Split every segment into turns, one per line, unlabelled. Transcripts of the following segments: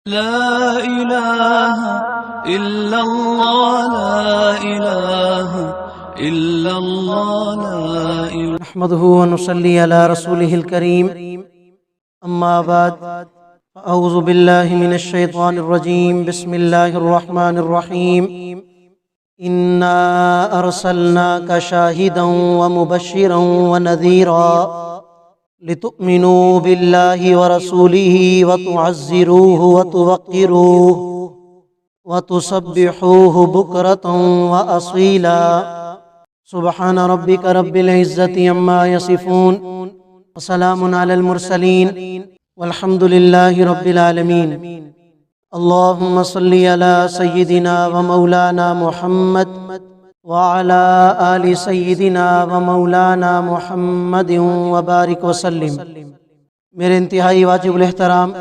لا إله إلا الله لا إله إلا الله لا إله
نحمده ونصلي على رسوله الكريم أما بعد أعوذ بالله من الشيطان الرجيم بسم الله الرحمن الرحيم إنا أرسلناك شاهدا ومبشرا ونذيرا لتؤمنوا بالله ورسوله وتعزروه وتوقروه وتسبحوه بكرة وأصيلا سبحان ربك رب العزة عما يصفون وسلام على المرسلين والحمد لله رب العالمين اللهم صل على سيدنا ومولانا محمد وعلى آل سیدنا و مولانا محمد وبارک وسلم۔ میرے انتہائی واجب الاحترام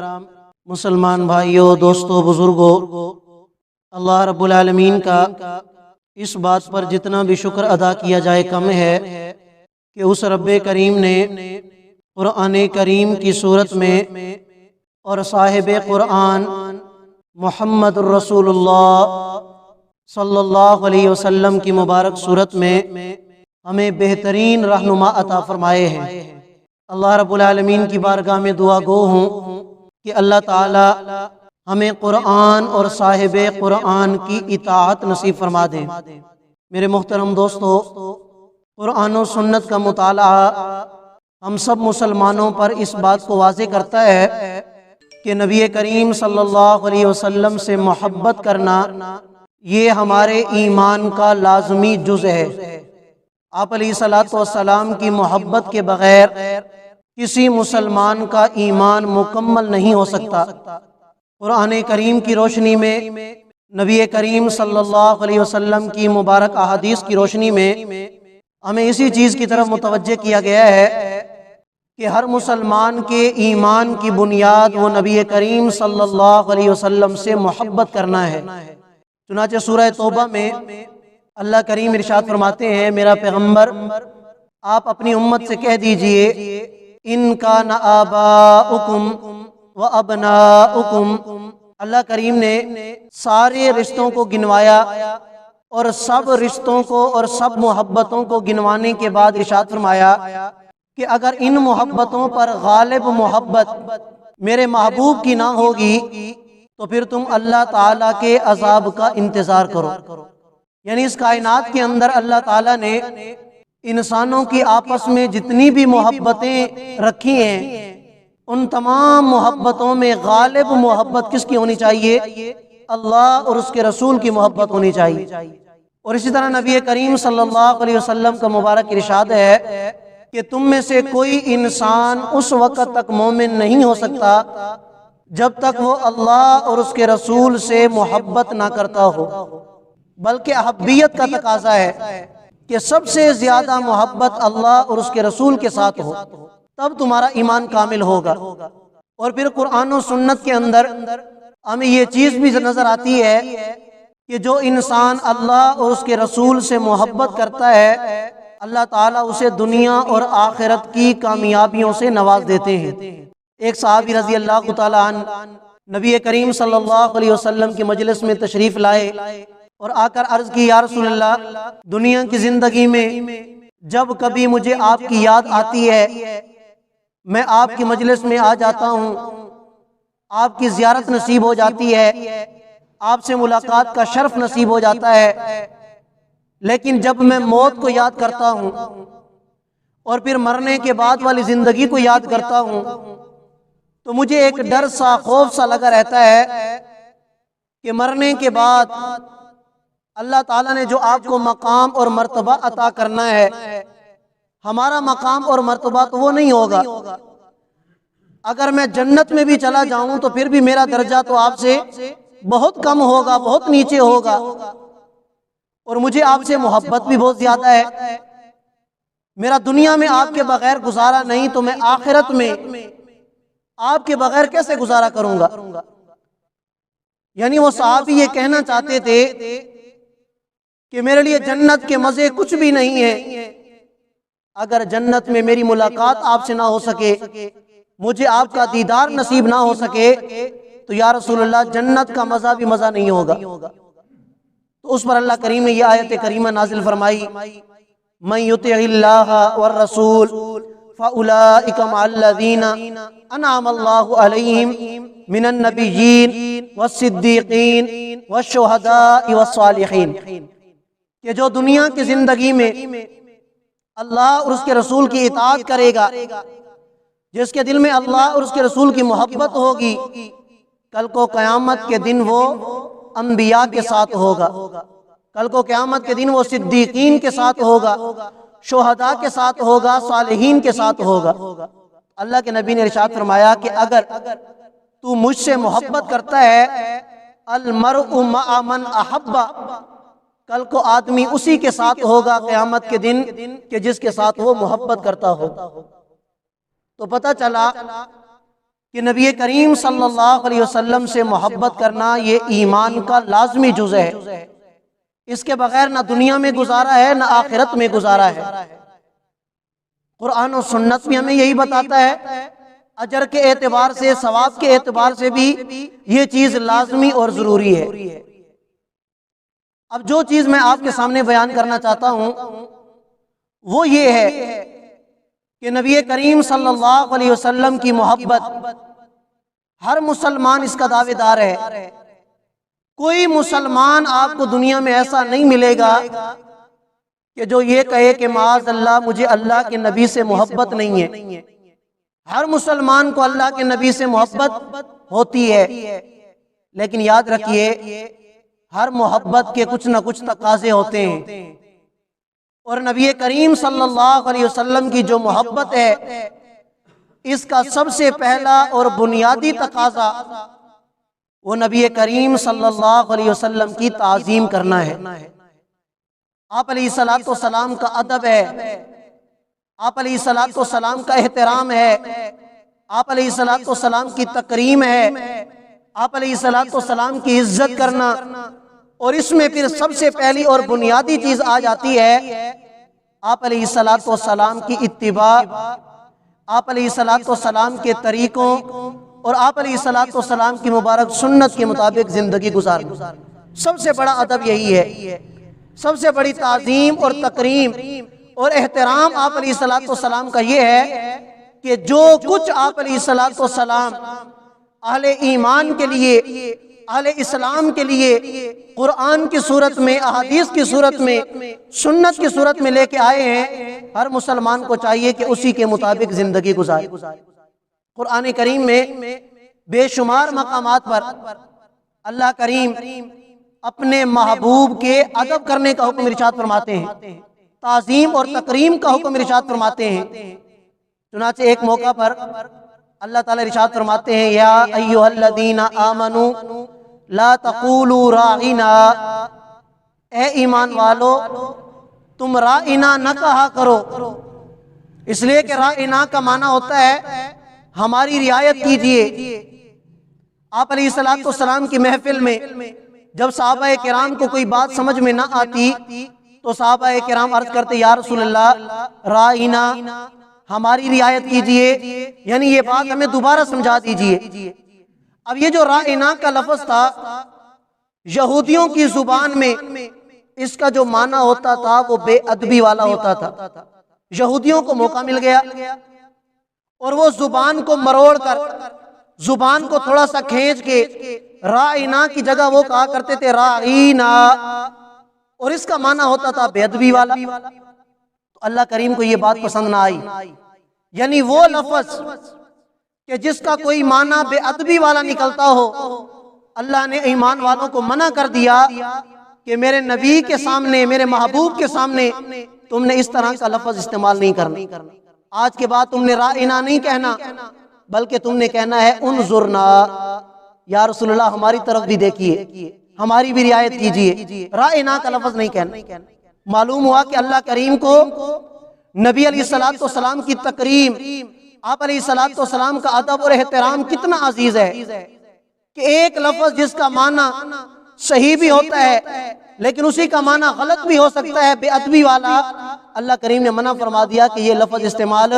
مسلمان بھائیوں، دوستوں، بزرگوں، اللہ رب العالمین کا اس بات پر جتنا بھی شکر ادا کیا جائے کم ہے کہ اس رب کریم نے قرآن کریم کی صورت میں اور صاحب قرآن محمد الرسول اللہ صلی اللہ علیہ وسلم کی مبارک صورت میں ہمیں بہترین رہنما عطا فرمائے ہیں۔ اللہ رب العالمین کی بارگاہ میں دعا گو ہوں کہ اللہ تعالی ہمیں قرآن اور صاحب قرآن کی اطاعت نصیب فرما دیں۔ میرے محترم دوستو، قرآن و سنت کا مطالعہ ہم سب مسلمانوں پر اس بات کو واضح کرتا ہے کہ نبی کریم صلی اللہ علیہ وسلم سے محبت کرنا یہ ہمارے ایمان کا لازمی جز ہے۔ آپ علیہ الصلوۃ والسلام کی محبت کے بغیر کسی مسلمان کا ایمان مکمل نہیں ہو سکتا۔ قرآن کریم کی روشنی میں، نبی کریم صلی اللہ علیہ وسلم کی مبارک احادیث کی روشنی میں ہمیں اسی چیز کی طرف متوجہ کیا گیا ہے کہ ہر مسلمان کے ایمان کی بنیاد وہ نبی کریم صلی اللہ علیہ وسلم سے محبت کرنا ہے۔ چنانچہ سورہ توبہ میں اللہ کریم ارشاد فرماتے ہیں، میرا پیغمبر آپ اپنی امت سے کہہ دیجئے ان کان آباؤکم و ابناؤکم۔ اللہ کریم نے سارے رشتوں کو گنوایا اور سب رشتوں کو اور سب محبتوں کو گنوانے کے بعد ارشاد فرمایا کہ اگر ان محبتوں پر غالب محبت میرے محبوب کی نہ ہوگی تو پھر تم اللہ تعالیٰ کے عذاب کا انتظار کرو۔ یعنی اس کائنات کے اندر اللہ تعالیٰ نے انسانوں کی آپس میں جتنی بھی محبتیں رکھی ہیں، ان تمام محبتوں میں غالب محبت کس کی ہونی چاہیے؟ اللہ اور اس کے رسول کی محبت ہونی چاہیے۔ اور اسی طرح نبی کریم صلی اللہ علیہ وسلم کا مبارک ارشاد ہے کہ تم میں سے کوئی انسان اس وقت تک مومن نہیں ہو سکتا جب تک وہ اللہ اور اس کے رسول سے محبت نہ کرتا ہو، بلکہ احبیت کا تقاضا ہے کہ سب سے زیادہ محبت اللہ اور اس کے رسول کے ساتھ ہو، تب تمہارا ایمان کامل ہوگا۔ اور پھر قرآن و سنت کے اندر ہمیں یہ چیز بھی نظر آتی ہے کہ جو انسان اللہ اور اس کے رسول سے محبت کرتا ہے، اللہ تعالیٰ اسے دنیا اور آخرت کی کامیابیوں سے نواز دیتے ہیں۔ ایک صحابی رضی اللہ تعالیٰ عنہ نبی کریم صلی اللہ علیہ وسلم کی مجلس میں تشریف لائے اور آ کر عرض کی، یا رسول اللہ، دنیا کی زندگی میں جب کبھی مجھے آپ کی یاد آتی ہے، میں آپ کی مجلس میں آ جاتا ہوں، آپ کی زیارت نصیب ہو جاتی ہے، آپ سے ملاقات کا شرف نصیب ہو جاتا ہے، لیکن جب میں موت کو یاد کرتا ہوں اور پھر مرنے کے بعد والی زندگی کو یاد کرتا ہوں تو مجھے ایک ڈر سا، خوف سا لگا رہتا ہے کہ مرنے کے بعد اللہ تعالیٰ نے جو آپ کو مقام اور مرتبہ عطا کرنا ہے، ہمارا مقام اور مرتبہ تو وہ نہیں ہوگا۔ اگر میں جنت میں بھی چلا جاؤں تو پھر بھی میرا درجہ تو آپ سے بہت کم ہوگا، بہت نیچے ہوگا، اور مجھے آپ سے محبت بھی بہت زیادہ ہے۔ میرا دنیا میں آپ کے بغیر گزارا نہیں، تو میں آخرت میں آپ کے بغیر کیسے گزارا کروں گا؟ یعنی وہ صحابی یہ کہنا چاہتے تھے کہ میرے لیے جنت کے مزے کچھ بھی نہیں ہیں، اگر جنت میں میری ملاقات آپ سے نہ ہو سکے، مجھے آپ کا دیدار نصیب نہ ہو سکے، تو یا رسول اللہ جنت کا مزہ بھی مزہ نہیں ہوگا۔ تو اس پر اللہ کریم نے یہ آیت کریمہ نازل فرمائی، من یطع اللہ والرسول فاولئک مع الذین انعم اللہ علیہم من النبیین والصدیقین والشہداء والصالحین، کہ جو دنیا کی زندگی میں اللہ اور اس کے رسول کی اطاعت کرے گا، جس کے دل میں اللہ اور اس کے رسول کی محبت ہوگی، کل کو قیامت کے دن وہ انبیاء کے ساتھ ہوگا، کل کو قیامت کے دن وہ صدیقین کے ساتھ ہوگا، شہداء کے ساتھ ہوگا، صالحین کے ساتھ ہوگا۔ اللہ کے نبی نے ارشاد فرمایا کہ اگر تو مجھ سے محبت کرتا ہے، المرء مع من احب، کل کو آدمی اسی کے ساتھ ہوگا قیامت کے دن کہ جس کے ساتھ وہ محبت کرتا ہو۔ تو پتہ چلا کہ نبی کریم صلی اللہ علیہ وسلم سے محبت کرنا یہ ایمان کا لازمی جز ہے، اس کے بغیر نہ دنیا میں گزارا ہے نہ آخرت میں گزارا ہے۔ قرآن و سنت بھی ہمیں یہی بتاتا ہے، اجر کے اعتبار سے، ثواب کے اعتبار سے بھی یہ چیز لازمی اور ضروری ہے۔ اب جو چیز میں آپ کے سامنے بیان کرنا چاہتا ہوں وہ یہ ہے کہ نبی کریم صلی اللہ علیہ وسلم کی محبت ہر مسلمان اس کا دعوے دار ہے۔ کوئی مسلمان آپ کو دنیا میں ایسا نہیں ملے گا کہ جو یہ کہے کہ معاذ اللہ مجھے اللہ کے نبی سے محبت نہیں ہے۔ ہر مسلمان کو اللہ کے نبی سے محبت ہوتی ہے، لیکن یاد رکھیے ہر محبت کے کچھ نہ کچھ تقاضے ہوتے ہیں، اور نبی کریم صلی اللہ علیہ وسلم کی جو محبت ہے اس کا سب سے پہلا اور بنیادی تقاضا وہ نبی کریم صلی اللہ علیہ وسلم کی تعظیم کرنا ہے۔ آپ علیہ الصلوۃ والسلام کا ادب ہے، آپ علیہ الصلوۃ والسلام کا احترام ہے، آپ علیہ الصلوۃ والسلام کی تکریم ہے، آپ علیہ الصلوۃ والسلام کی عزت کرنا، اور اس میں پھر سب سے پہلی اور بنیادی چیز آ جاتی ہے آپ علیہ الصلوۃ والسلام کی اتباع، آپ علیہ الصلوۃ والسلام کے طریقوں اور آپ علیہ الصلوۃ والسلام کی مبارک سنت کے مطابق زندگی گزارنا۔ سب سے بڑا ادب یہی ہے، سب سے بڑی تعظیم اور تکریم اور احترام آپ علیہ الصلوۃ والسلام کا یہ ہے کہ جو کچھ آپ علیہ الصلوۃ والسلام اہل ایمان کے لیے، اہل اسلام کے لیے قرآن کی صورت میں، احادیث کی صورت میں، سنت کی صورت میں لے کے آئے ہیں، ہر مسلمان کو چاہیے کہ اسی کے مطابق زندگی گزارے۔ قرآن کریم میں بے شمار مقامات پر اللہ کریم اپنے محبوب کے ادب کرنے کا حکم ارشاد فرماتے ہیں، تعظیم اور تکریم کا حکم ارشاد فرماتے ہیں۔ چنانچہ ایک موقع پر اللہ تعالیٰ ارشاد فرماتے ہیں، یا ایھا الذین آمنوا لا تقولوا راعنا، اے ایمان والو تم راعنا نہ کہا کرو، اس لیے کہ راعنا کا معنی ہوتا ہے ہماری رعایت کیجئے۔ آپ علیہ الصلوۃ والسلام کی محفل میں جب صحابہ کرام کو کوئی بات سمجھ میں نہ آتی تو صحابہ کرام عرض کرتے، یا رسول اللہ راعنا، ہماری رعایت کیجئے، یعنی یہ بات ہمیں دوبارہ سمجھا دیجئے۔ اب یہ جو راعنا کا لفظ تھا یہودیوں کی زبان میں اس کا جو معنی ہوتا تھا وہ بے ادبی والا ہوتا تھا۔ یہودیوں کو موقع مل گیا اور وہ زبان کو مروڑ کر، زبان کو تھوڑا سا کھینچ کے راعنا کی جگہ وہ کہا کرتے تھے راعینا، اور اس کا معنی ہوتا تھا بے ادبی والا۔ تو اللہ کریم کو یہ بات پسند نہ آئی، یعنی وہ لفظ کہ جس کا کوئی معنی بے ادبی والا نکلتا ہو، اللہ نے ایمان والوں کو منع کر دیا کہ میرے نبی کے سامنے، میرے محبوب کے سامنے تم نے اس طرح کا لفظ استعمال نہیں کرنا۔ آج کے بعد تم نے راعنا نہیں کہنا، بلکہ تم نے کہنا ہے انظرنا، یا رسول اللہ ہماری طرف بھی دیکھیے، ہماری بھی رعایت کیجیے، راعنا کا لفظ نہیں کہنا۔ معلوم ہوا کہ اللہ کریم کو نبی علیہ الصلوۃ والسلام کی تکریم، آپ علیہ الصلوۃ والسلام کا ادب اور احترام کتنا عزیز ہے کہ ایک لفظ جس کا معنی صحیح بھی ہوتا ہے لیکن اسی کا معنی غلط بھی ہو سکتا ہے، بے ادبی والا، اللہ کریم نے منع فرما دیا کہ یہ لفظ استعمال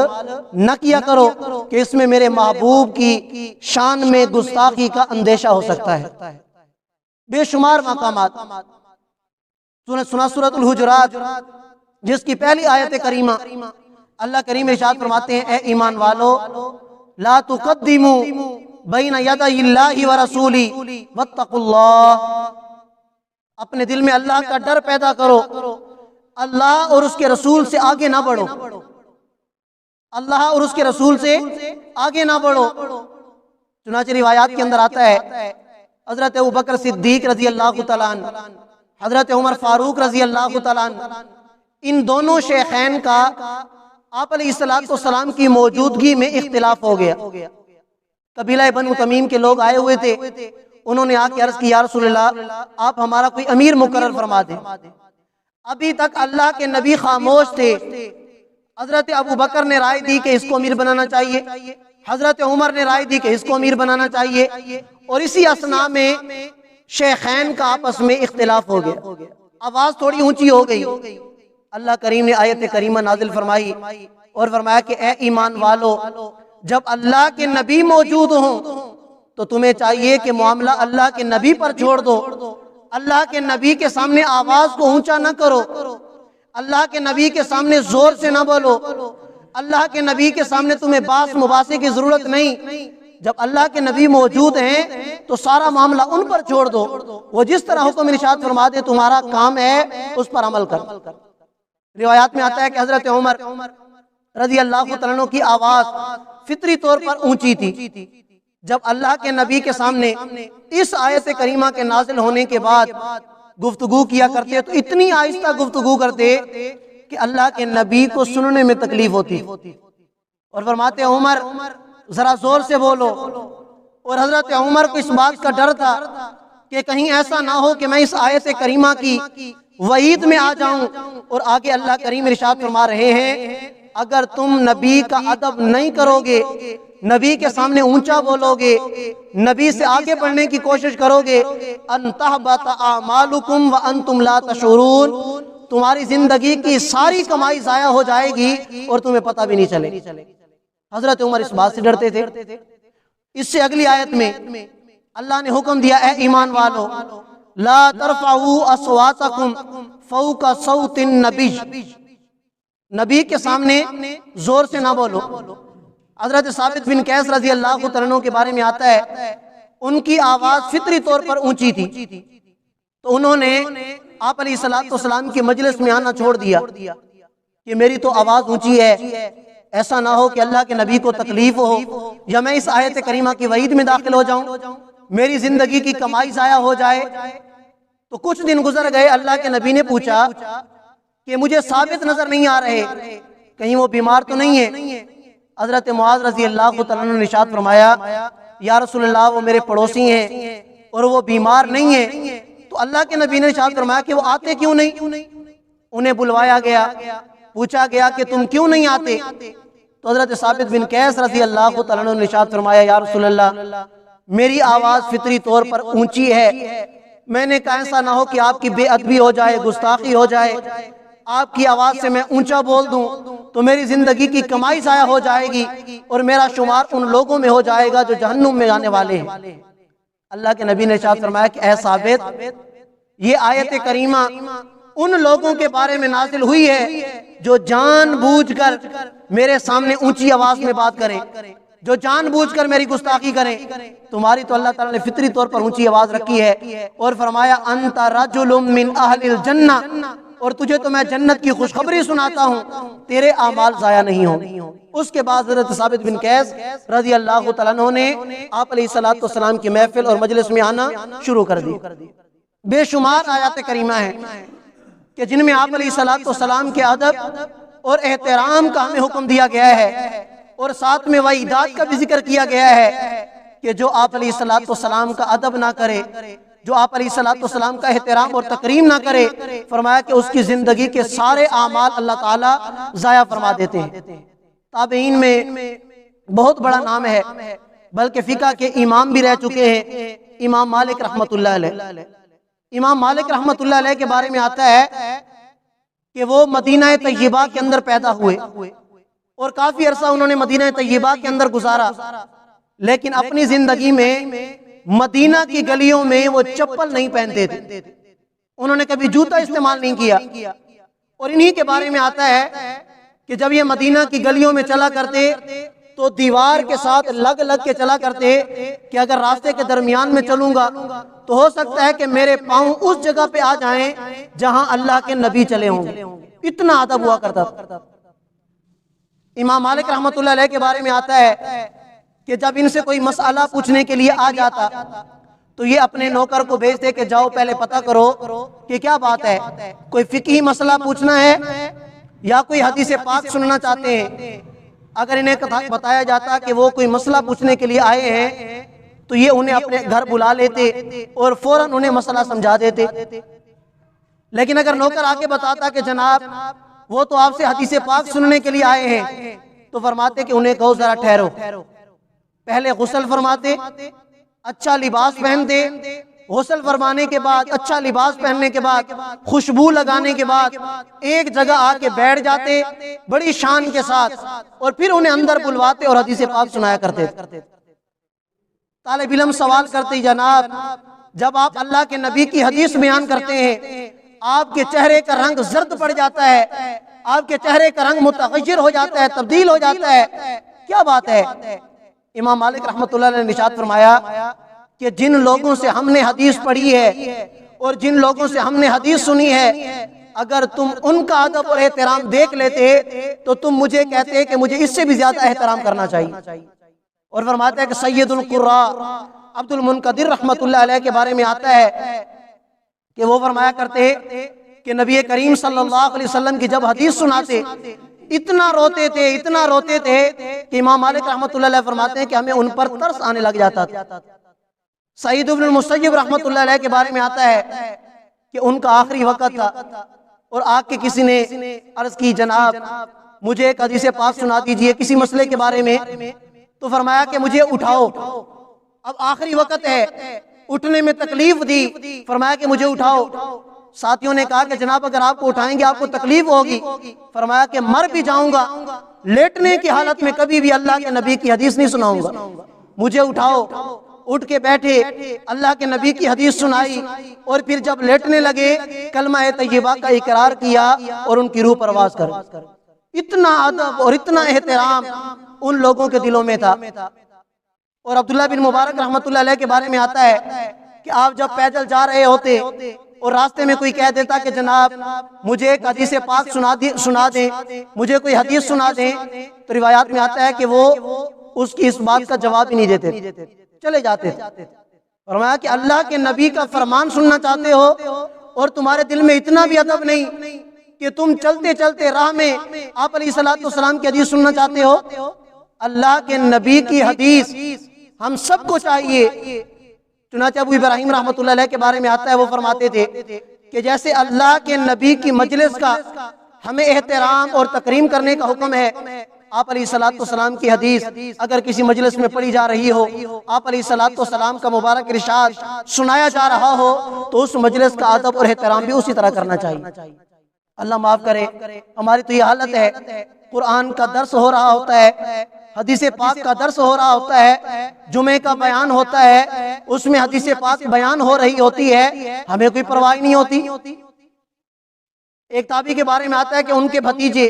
نہ کیا کرو کہ اس میں میرے محبوب کی شان میں گستاخی کا اندیشہ ہو سکتا ہے۔ بے شمار مقامات سنا سورۃ الحجرات جس کی پہلی آیت کریمہ اللہ کریم ارشاد فرماتے ہیں، اے ایمان والو لا تقدموا بین یدی اللہ ورسولہ واتقوا اللہ، اپنے دل میں اللہ کا ڈر پیدا کرو، اللہ اور اس کے رسول سے آگے نہ بڑھو، اللہ اور اس کے رسول سے آگے نہ بڑھو۔ چنانچہ روایات کے اندر آتا ہے حضرت ابوبکر صدیق رضی اللہ تعالیٰ عنہ، حضرت عمر فاروق رضی اللہ تعالیٰ عنہ، ان دونوں شیخین کا آپ علیہ السلام کی موجودگی میں اختلاف ہو گیا۔ قبیلہ بنو تمیم کے لوگ آئے ہوئے تھے، انہوں نے آ کے عرض کی یا رسول اللہ آپ ہمارا کوئی امیر مقرر فرما دیں۔ ابھی تک اللہ کے نبی خاموش تھے، حضرت ابوبکر نے رائے دی کہ اس کو امیر بنانا چاہیے، حضرت عمر نے رائے دی کہ اس کو امیر بنانا چاہیے، اور اسی اثناء میں شیخین کا آپس میں اختلاف ہو گیا، آواز تھوڑی اونچی ہو گئی۔ اللہ کریم نے آیت کریمہ نازل فرمائی اور فرمایا کہ اے ایمان والو، جب اللہ کے نبی موجود ہوں تو تمہیں چاہیے کہ معاملہ اللہ کے نبی پر چھوڑ دو، اللہ کے نبی کے سامنے آواز کو اونچا نہ کرو، اللہ کے نبی کے سامنے زور سے نہ بولو، اللہ کے نبی کے سامنے تمہیں باس مباحثے کی ضرورت نہیں۔ جب اللہ کے نبی موجود ہیں تو سارا معاملہ ان پر چھوڑ دو، وہ جس طرح حکم ارشاد فرما دے تمہارا کام ہے اس پر عمل کر۔ روایات میں آتا ہے کہ حضرت عمر رضی اللہ عنہ کی آواز فطری طور پر اونچی تھی۔ جب اللہ کے نبی کے سامنے اس آیت کریمہ کے نازل ہونے کے بعد گفتگو کیا کرتے تو اتنی آہستہ گفتگو کرتے کہ اللہ کے نبی کو سننے میں تکلیف ہوتی، اور فرماتے عمر ذرا زور سے بولو، اور حضرت عمر کو اس بات کا ڈر تھا کہ کہیں ایسا نہ ہو کہ میں اس آیت کریمہ کی وعید میں آ جاؤں۔ اور آگے اللہ کریم ارشاد فرما رہے ہیں اگر تم نبی کا ادب نہیں کرو گے، نبی کے سامنے اونچا بولو گے، نبی سے آگے بڑھنے کی کوشش کرو گے، ان تحبط اعمالکم وانتم لا تشعرون، تمہاری زندگی کی ساری کمائی ضائع ہو جائے گی اور تمہیں پتہ بھی نہیں چلے گی۔ حضرت عمر اس بات سے ڈرتے تھے۔ اس سے اگلی آیت میں اللہ نے حکم دیا اے ایمان والو لا ترفعوا اصواتکم فوق صوت النبی، نبی کے سامنے زور سے نہ بولو۔ حضرت ثابت بن قیس رضی اللہ عنہ کے بارے میں آتا ہے ان کی آواز فطری طور پر اونچی تھی، تو انہوں نے آپ علیہ السلام کی مجلس میں آنا چھوڑ دیا کہ میری تو آواز اونچی ہے، ایسا نہ ہو کہ اللہ کے نبی کو تکلیف ہو یا میں اس آیت کریمہ کی وعید میں داخل ہو جاؤں، میری زندگی کی کمائی ضائع ہو جائے۔ تو کچھ دن گزر گئے، اللہ کے نبی نے پوچھا کہ مجھے ثابت نظر نہیں آ رہے، کہیں وہ بیمار تو نہیں ہے؟ حضرت معاذ رضی اللہ تعالیٰ عنہ نے ارشاد فرمایا یا رسول اللہ وہ میرے پڑوسی ہیں اور وہ بیمار نہیں ہیں۔ تو اللہ کے نبی نے ارشاد فرمایا کہ وہ آتے کیوں نہیں؟ انہیں بلوایا گیا، پوچھا گیا کہ تم کیوں نہیں آتے؟ تو حضرت ثابت بن قیس رضی اللہ تعالیٰ عنہ نے ارشاد فرمایا یا رسول اللہ میری آواز فطری طور پر اونچی ہے، میں نے کہا ایسا نہ ہو کہ آپ کی بے ادبی ہو جائے، گستاخی ہو جائے، آپ کی آواز سے میں اونچا بول دوں تو میری زندگی کی کمائی ضائع ہو جائے گی اور میرا شمار ان لوگوں میں ہو جائے گا جو جہنم میں جانے والے ہیں۔ اللہ کے نبی نے ارشاد فرمایا کہ اے ثابت یہ آیت کریمہ ان لوگوں کے بارے میں نازل ہوئی ہے جو جان بوجھ کر میرے سامنے اونچی آواز میں بات کریں، جو جان بوجھ کر میری گستاخی کریں۔ تمہاری تو اللہ تعالیٰ نے فطری طور پر اونچی آواز رکھی ہے، اور فرمایا انت رجل من اہل الجنہ، اور تجھے تو میں جنت کی خوشخبری سناتا ہوں، تیرے اعمال ضائع نہیں ہوں۔ اس کے بعد حضرت ثابت بن قیس رضی اللہ تعالیٰ عنہ نے آپ علیہ السلام کی محفل اور مجلس میں آنا شروع کر دی۔ بے شمار آیات کریمہ ہیں کہ جن میں آپ علیہ السلام کے ادب اور احترام کا ہمیں حکم دیا گیا ہے، اور ساتھ میں وعیدات کا بھی ذکر کیا گیا ہے کہ جو آپ علیہ السلام کا ادب نہ کرے، جو آپ علیہ السلام کا احترام اور تکریم نہ کرے، فرمایا کہ اس کی زندگی کے سارے اعمال اللہ تعالیٰ ضائع فرما دیتے ہیں۔ تابعین میں بہت بڑا نام ہے، بلکہ فقہ کے امام بھی رہ چکے ہیں، امام مالک رحمۃ اللہ علیہ۔ امام مالک رحمۃ اللہ علیہ کے بارے میں آتا ہے کہ وہ مدینہ طیبہ کے اندر پیدا ہوئے اور کافی عرصہ انہوں نے مدینہ طیبہ کے اندر گزارا، لیکن اپنی زندگی میں مدینہ کی گلیوں میں وہ چپل نہیں پہنتے تھے، انہوں نے کبھی جوتا استعمال نہیں کیا۔ اور انہی کے بارے میں آتا ہے کہ جب یہ مدینہ کی گلیوں میں چلا کرتے تو دیوار کے ساتھ لگ لگ کے چلا کرتے کہ اگر راستے کے درمیان میں چلوں گا تو ہو سکتا ہے کہ میرے پاؤں اس جگہ پہ آ جائیں جہاں اللہ کے نبی چلے ہوں گے، اتنا ادب ہوا کرتا تھا۔ امام مالک رحمۃ اللہ علیہ کے بارے میں آتا ہے کہ جب ان سے کوئی مسئلہ پوچھنے کے لیے آ جاتا تو یہ اپنے نوکر کو بھیجتے کہ جاؤ پہلے پتہ کرو کہ کیا بات ہے، کوئی فقہی مسئلہ پوچھنا ہے یا کوئی حدیث پاک سننا چاہتے ہیں۔ اگر انہیں بتایا جاتا کہ وہ کوئی مسئلہ پوچھنے کے لیے آئے ہیں تو یہ انہیں اپنے گھر بلا لیتے اور فوراً انہیں مسئلہ سمجھا دیتے۔ لیکن اگر نوکر آ کے بتاتا کہ جناب وہ تو آپ سے حدیث پاک سننے کے لیے آئے ہیں، تو فرماتے کہ انہیں کہو ذرا ٹھہرو، پہلے غسل فرماتے، اچھا لباس پہنتے، غسل فرمانے کے بعد اچھا لباس پہننے کے بعد خوشبو لگانے کے بعد ایک جگہ آ کے بیٹھ جاتے بڑی شان کے ساتھ، اور پھر انہیں اندر بلواتے اور حدیث پاک سنایا کرتے۔ طالب علم سوال کرتے جناب جب آپ اللہ کے نبی کی حدیث بیان کرتے ہیں آپ کے چہرے کا رنگ زرد پڑ جاتا ہے، آپ کے چہرے کا رنگ متغیر ہو جاتا ہے، تبدیل ہو جاتا ہے، کیا بات ہے؟ امام مالک رحمۃ اللہ علیہ نے ارشاد فرمایا کہ جن لوگوں سے ہم نے حدیث پڑھی ہے اور جن لوگوں سے ہم نے حدیث سنی ہے، اگر تم ان کا ادب اور احترام دیکھ لیتے تو تم مجھے کہتے کہ مجھے اس سے بھی زیادہ احترام کرنا چاہیے۔ اور فرماتا ہے کہ سید القراء عبد المنقدر رحمۃ اللہ علیہ کے بارے میں آتا ہے کہ وہ فرمایا کرتے کہ نبی کریم صلی اللہ علیہ وسلم کی جب حدیث سناتے اتنا روتے تھے کہ امام مالک رحمۃ اللہ علیہ فرماتے ہیں کہ ہمیں ان پر ترس آنے لگ جاتا تھا۔ سعید بن المسیب رحمۃ اللہ علیہ کے بارے میں آتا ہے کہ ان کا آخری وقت تھا اور آ کے کسی نے عرض کی جناب مجھے ایک حدیث پاک سنا دیجئے کسی مسئلے کے بارے میں، تو فرمایا کہ مجھے اٹھاؤ، اب آخری وقت ہے، اٹھنے میں تکلیف دی، فرمایا کہ مجھے اٹھاؤ۔ ساتھیوں نے کہا کہ جناب اگر آپ کو اٹھائیں گے آپ کو تکلیف ہوگی، فرمایا کہ مر بھی جاؤں گا لیٹنے کی حالت میں کبھی بھی اللہ کے نبی کی حدیث نہیں سناؤں گا، مجھے اٹھاؤ۔ اٹھ کے بیٹھے، اللہ کے نبی کی حدیث سنائی، اور پھر جب لیٹنے لگے کلمہ طیبہ کا اقرار کیا اور ان کی روح پرواز کر۔ اتنا ادب اور اتنا احترام ان لوگوں کے دلوں میں تھا۔ اور عبداللہ بن مبارک رحمۃ اللہ علیہ کے بارے میں آتا ہے کہ آپ جب پیدل جا رہے ہوتے اور راستے میں کوئی کہہ دیتا کہ جناب مجھے ایک حدیث پاک سنا دیں، مجھے کوئی حدیث سنا دیں، تو روایات میں آتا ہے کہ وہ اس کی اس بات کا جواب ہی نہیں دیتے، چلے جاتے تھے۔ فرمایا کہ اللہ کے نبی کا فرمان سننا چاہتے ہو اور تمہارے دل میں اتنا بھی ادب نہیں کہ تم چلتے چلتے راہ میں آپ علیہ الصلوۃ والسلام کی حدیث سننا چاہتے ہو۔ اللہ کے نبی کی حدیث ہم سب کو چاہیے۔ چنانچہ ابو ابراہیم رحمۃ اللہ علیہ کے بارے میں آتا ہے وہ فرماتے تھے کہ جیسے اللہ کے نبی کی مجلس کا ہمیں احترام اور تکریم کرنے کا حکم ہے، آپ علیہ الصلوۃ والسلام کی حدیث اگر کسی مجلس میں پڑھی جا رہی ہو، آپ علیہ الصلوۃ والسلام کا مبارک ارشاد سنایا جا رہا ہو تو اس مجلس کا ادب اور احترام بھی اسی طرح کرنا چاہیے۔ اللہ معاف کرے، ہماری تو یہ حالت ہے، قرآن کا درس ہو رہا ہوتا ہے، حدیث پاک کا درس ہو رہا ہوتا ہے، جمعے کا بیان ہوتا ہے، اس میں حدیث پاک بیان ہو رہی ہوتی ہے، ہمیں کوئی پرواہ نہیں ہوتی۔ ایک تابعی کے بارے میں آتا ہے کہ ان کے بھتیجے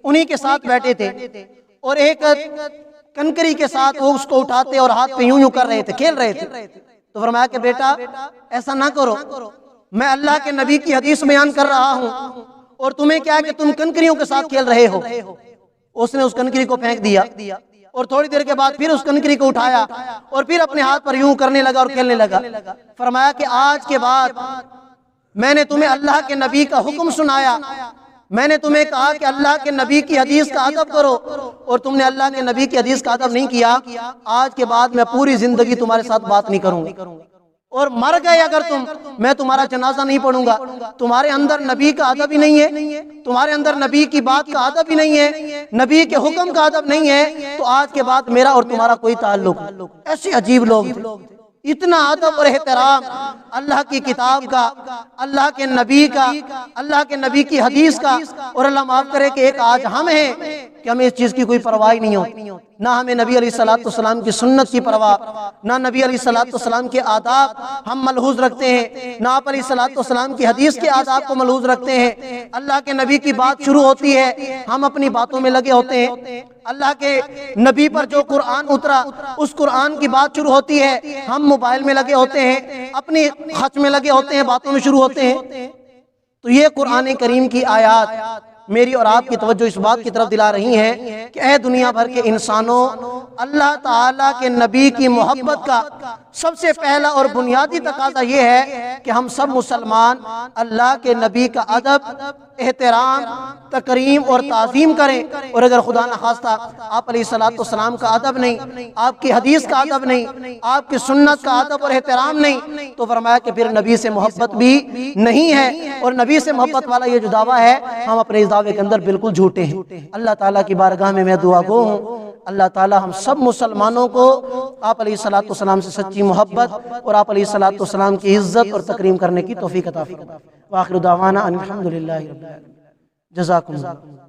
انہی کے ساتھ بیٹھے تھے اور ایک کنکری کے ساتھ وہ اس کو اٹھاتے اور ہاتھ پہ یوں کر رہے تھے، کھیل رہے تھے۔ تو فرمایا کہ بیٹا ایسا نہ کرو، میں اللہ کے نبی کی حدیث بیان کر رہا ہوں اور تمہیں کیا ہے کہ تم کنکریوں کے ساتھ کھیل رہے ہو۔ اس نے اس کنکری کو پھینک دیا اور تھوڑی دیر کے بعد پھر اس کنکری کو اٹھایا اور پھر اپنے ہاتھ پر یوں کرنے لگا اور کھیلنے لگا۔ فرمایا کہ آج کے بعد میں نے تمہیں اللہ کے نبی کا حکم سنایا، میں نے تمہیں کہا کہ اللہ کے نبی کی حدیث کا ادب کرو اور تم نے اللہ کے نبی کی حدیث کا ادب نہیں کیا، آج کے بعد میں پوری زندگی تمہارے ساتھ بات نہیں کروں گا، اور مر گئے اگر تم میں تمہارا جنازہ نہیں پڑھوں گا۔ تمہارے اندر نبی کا ادب ہی نہیں ہے، تمہارے اندر نبی کی بات کا ادب ہی نہیں ہے، نبی کے حکم کا ادب نہیں ہے، تو آج کے بعد میرا اور تمہارا کوئی تعلق۔ ایسے عجیب لوگ تھے، اتنا ادب اور احترام اللہ کی کتاب کا، اللہ کے نبی کا، اللہ کے نبی کی حدیث کا، اور اللہ معاف کرے کہ ایک آج ہم ہیں کہ ہمیں اس چیز کی کوئی پرواہ نہیں ہوتی، نہ ہمیں نبی علیہ الصلوۃ والسلام کی سنت کی پرواہ، نہ نبی علیہ الصلوۃ والسلام کے آداب ہم ملحوظ رکھتے ہیں، نہ آپ علیہ الصلوۃ والسلام کی حدیث کے آداب کو ملحوظ رکھتے ہیں۔ اللہ کے نبی کی بات شروع ہوتی ہے، ہم اپنی باتوں میں لگے ہوتے ہیں۔ اللہ کے نبی پر جو قرآن اترا اس قرآن کی بات شروع ہوتی ہے، ہم موبائل میں لگے ہوتے ہیں، اپنی خچ میں لگے ہوتے ہیں، باتوں میں شروع ہوتے ہیں۔ تو یہ قرآن کریم کی آیات میری اور آپ کی توجہ اس بات کی طرف دلا رہی ہیں کہ اے دنیا بھر کے انسانوں، اللہ تعالیٰ کے نبی کی محبت کا سب سے پہلا اور بنیادی تقاضا یہ ہے کہ ہم سب مسلمان اللہ کے نبی کا ادب، احترام، تکریم اور تعظیم کریں، اور اگر خدا نخواستہ آپ علیہ الصلوۃ والسلام کا ادب نہیں، آپ کی حدیث کا ادب نہیں، آپ کی سنت کا ادب اور احترام نہیں، تو فرمایا کہ پھر نبی سے محبت بھی نہیں ہے، اور نبی سے محبت والا یہ جو دعویٰ ہے ہم اپنے اس دعوے کے اندر بالکل جھوٹے ہیں۔ اللہ تعالیٰ کی بارگاہ میں دعا گو ہوں، اللہ تعالیٰ ہم سب مسلمانوں کو آپ علیہ الصلوۃ والسلام سے سچی محبت اور آپ علیہ الصلوۃ والسلام کی عزت اور تکریم کرنے کی توفیق عطا فرمائے۔ وآخر دعوانا ان الحمد للہ رب العالمین۔ جزاکم اللہ۔